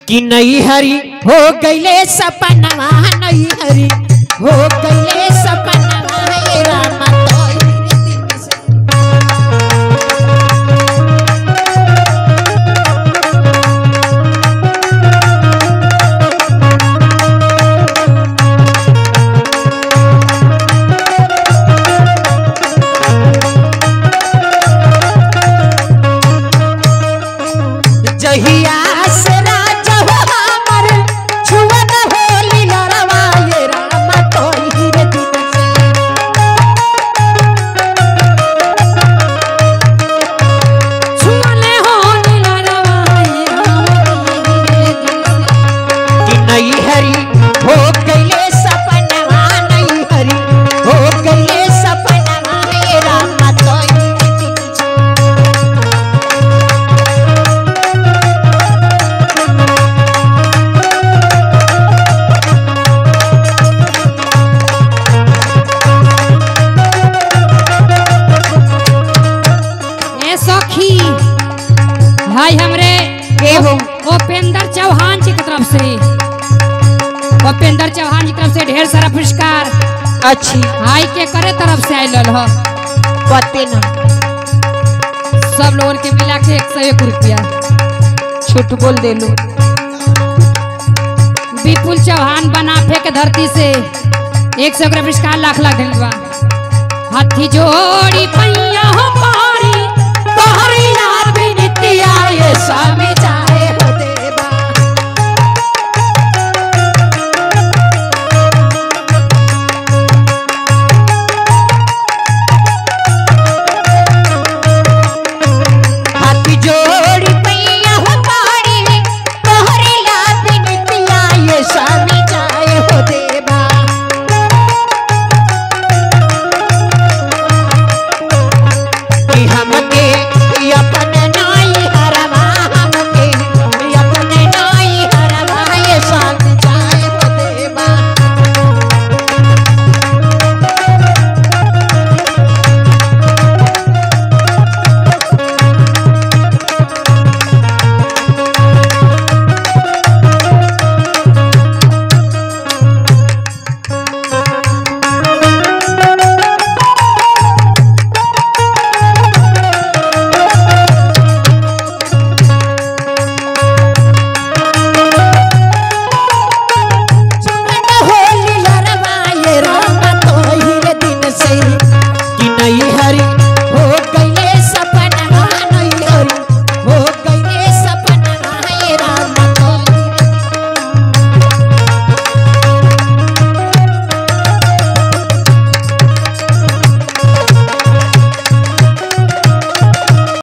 कि नहीं हरी हो गईले सपनवा नहीं हरी हो गईले सपनवा हे रामा जहिया से राजा हो हमर छुअन होली लरवा ये रामा तोही रे दिन से छुअने होली लरवा ये रामा तोही रे दिन से कि नहीं हरी हो गईले सपनवा नहीं हरी हो गईले सपनवा ये रामा तोही भाई हमरे उपेंद्र चौहान जी की तरफ से उपेंद्र चौहान जी की तरफ से ढेर सारा पुरस्कार अच्छी भाई के करे तरफ से आयल हो पते ना सब लोगों के मिला के 101 रुपया छूट बोल दे लो। विपुल चौहान बनाफे के धरती से 100 रुपया पुरस्कार लाख लाख धन्यवाद। हाथी जोड़ी पैया हो